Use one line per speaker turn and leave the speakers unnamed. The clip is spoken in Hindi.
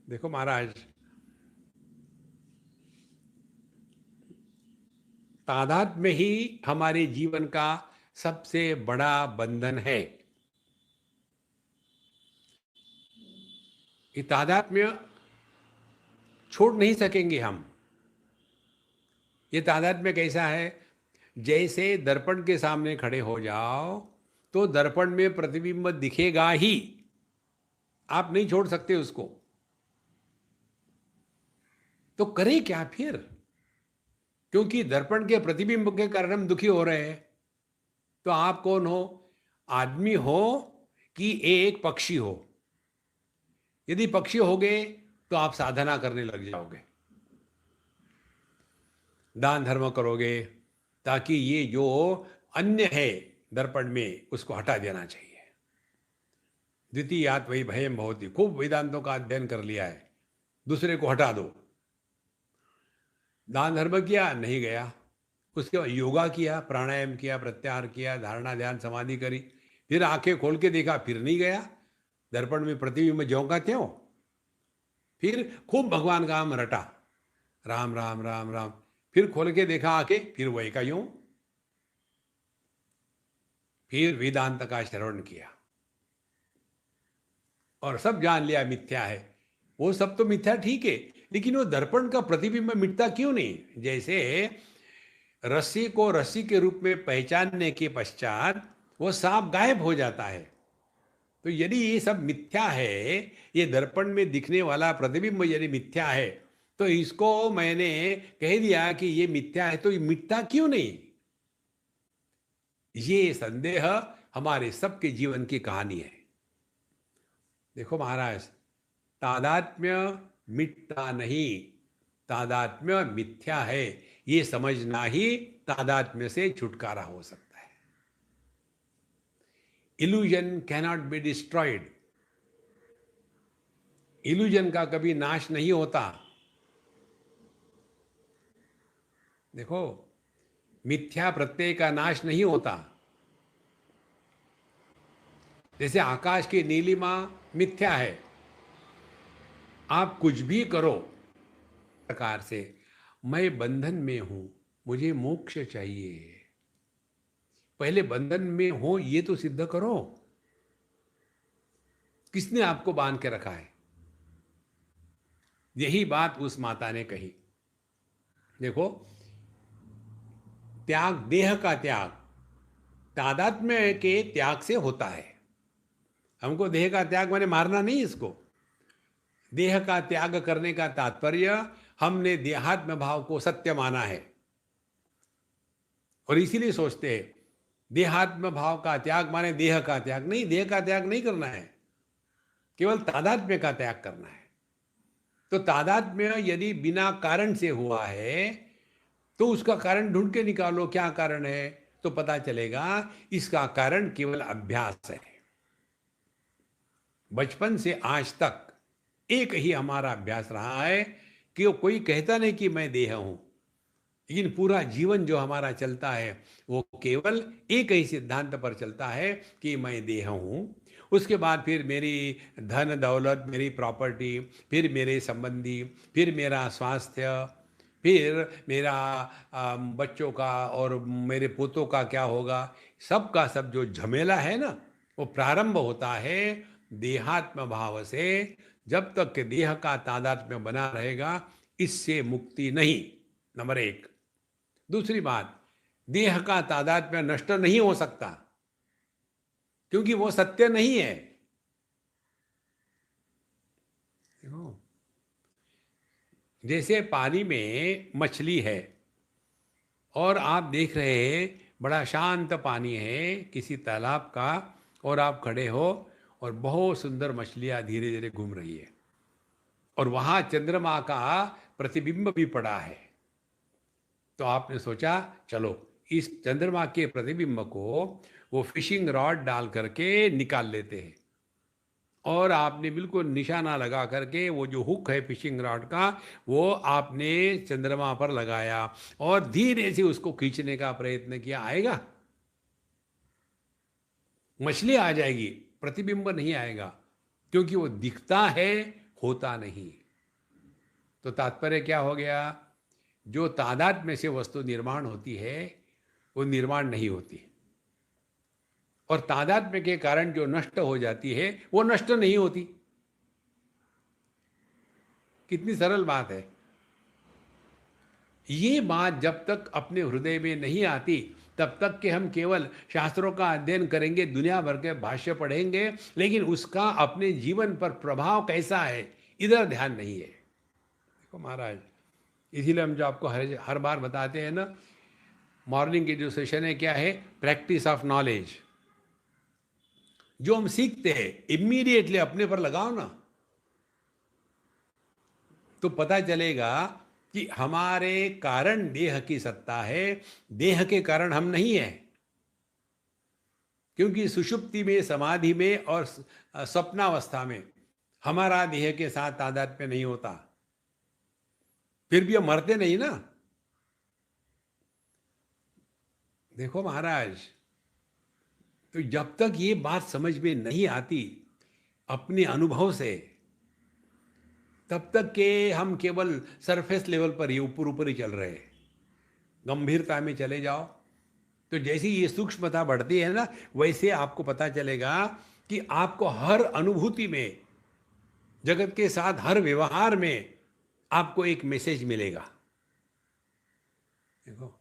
देखो महाराज, तादात्म्य ही हमारे जीवन का सबसे बड़ा बंधन है। ये तादात्म्य छोड़ नहीं सकेंगे हम। ये तादात्म्य कैसा है? जैसे दर्पण के सामने खड़े हो जाओ तो दर्पण में प्रतिबिंब दिखेगा ही, आप नहीं छोड़ सकते उसको। तो करें क्या फिर? क्योंकि दर्पण के प्रतिबिंब के कारण हम दुखी हो रहे हैं। तो आप कौन हो? आदमी हो कि एक पक्षी हो? यदि पक्षी होगे तो आप साधना करने लग जाओगे, दान धर्म करोगे, ताकि ये जो अन्य है दर्पण में उसको हटा देना चाहिए। द्वितीयात् वही भयम भवति, खूब वेदांतों का अध्ययन कर लिया है, दूसरे को हटा दो। दान धर्म किया, नहीं गया। उसके बाद योगा किया, प्राणायाम किया, प्रत्याहार किया, धारणा ध्यान समाधि करी, फिर आंखें खोल के देखा, फिर नहीं गया। दर्पण में प्रतिबिंब ज्यों का त्यों। फिर खूब भगवान का नाम रटा, राम राम राम राम। फिर खोल के देखा आंखें, फिर वही का यूं। फिर वेदांत का श्रवण किया और सब जान लिया मिथ्या है। वो सब तो मिथ्या ठीक है, लेकिन वो दर्पण का प्रतिबिंब मिटता क्यों नहीं? जैसे रस्सी को रस्सी के रूप में पहचानने के पश्चात वो सांप गायब हो जाता है। तो यदि ये सब मिथ्या है, ये दर्पण में दिखने वाला प्रतिबिंब यदि मिथ्या है, तो इसको मैंने कह दिया कि ये मिथ्या है, तो ये मिटता क्यों नहीं? ये संदेह हमारे सबके जीवन की कहानी है। देखो महाराज, तादात्म्य मिटता नहीं, तादात्म्य मिथ्या है, ये समझना ही तादात्म्य से छुटकारा हो सकता है। Illusion cannot be destroyed. Illusion का कभी नाश नहीं होता। देखो, मिथ्या प्रत्यय का नाश नहीं होता। जैसे आकाश की नीलिमा मिथ्या है, आप कुछ भी करो प्रकार से, मैं बंधन में हूं, मुझे मोक्ष चाहिए। पहले बंधन में हो ये तो सिद्ध करो। किसने आपको बांध के रखा है? यही बात उस माता ने कही। देखो, त्याग, देह का त्याग तादात्म्य के त्याग से होता है। हमको देह का त्याग माने मारना नहीं इसको। देह का त्याग करने का तात्पर्य, हमने देहात्म भाव को सत्य माना है और इसीलिए सोचते हैं देहात्म भाव का त्याग माने देह का त्याग। नहीं, देह का त्याग नहीं करना है, केवल तादात्म्य का त्याग करना है। तो तादात्म्य यदि बिना कारण से हुआ है तो उसका कारण ढूंढ के निकालो, क्या कारण है, तो पता चलेगा इसका कारण केवल अभ्यास है। बचपन से आज तक एक ही हमारा अभ्यास रहा है कि वो कोई कहता नहीं कि मैं देह हूं, लेकिन पूरा जीवन जो हमारा चलता है वो केवल एक ही सिद्धांत पर चलता है कि मैं देह हूं। उसके बाद फिर मेरी धन दौलत, मेरी प्रॉपर्टी, फिर मेरे संबंधी, फिर मेरा स्वास्थ्य, फिर मेरा बच्चों का और मेरे पोतों का क्या होगा। सब का सब जो झमेला है ना, वो प्रारंभ होता है देहात्म भाव से। जब तक कि देह का तादात्म्य बना रहेगा, इससे मुक्ति नहीं, नंबर एक। दूसरी बात, देह का तादात्म्य नष्ट नहीं हो सकता, क्योंकि वो सत्य नहीं है। देखो, जैसे पानी में मछली है और आप देख रहे हैं बड़ा शांत पानी है किसी तालाब का, और आप खड़े हो और बहुत सुंदर मछलियां धीरे धीरे घूम रही है, और वहां चंद्रमा का प्रतिबिंब भी पड़ा है। तो आपने सोचा चलो इस चंद्रमा के प्रतिबिंब को वो फिशिंग रॉड डाल करके निकाल लेते हैं, और आपने बिल्कुल निशाना लगा करके वो जो हुक है फिशिंग रॉड का, वो आपने चंद्रमा पर लगाया और धीरे से उसको खींचने का प्रयत्न किया। आएगा? मछली आ जाएगी, प्रतिबिंब नहीं आएगा, क्योंकि वो दिखता है, होता नहीं। तो तात्पर्य क्या हो गया? जो तादाद में से वस्तु निर्माण होती है वो निर्माण नहीं होती, और तादाद में के कारण जो नष्ट हो जाती है वो नष्ट नहीं होती। कितनी सरल बात है। ये बात जब तक अपने हृदय में नहीं आती तब तक कि हम केवल शास्त्रों का अध्ययन करेंगे, दुनिया भर के भाष्य पढ़ेंगे, लेकिन उसका अपने जीवन पर प्रभाव कैसा है इधर ध्यान नहीं है। देखो महाराज, इसीलिए हम जो आपको हर बार बताते हैं ना, मॉर्निंग की जो सेशन है क्या है? Practice of knowledge. जो हम सीखते हैं इमीडिएटली अपने पर लगाओ ना, तो पता चलेगा कि हमारे कारण देह की सत्ता है, देह के कारण हम नहीं है। क्योंकि सुषुप्ति में, समाधि में और स्वप्नावस्था में हमारा देह के साथ तादात्म्य नहीं होता, फिर भी हम मरते नहीं ना। देखो महाराज, तो जब तक ये बात समझ में नहीं आती अपने अनुभव से, तब तक के हम केवल सरफेस लेवल पर ही ऊपर ऊपर ही चल रहे हैं। गंभीरता में चले जाओ तो जैसी ये सूक्ष्मता बढ़ती है ना, वैसे आपको पता चलेगा कि आपको हर अनुभूति में, जगत के साथ हर व्यवहार में आपको एक मैसेज मिलेगा। देखो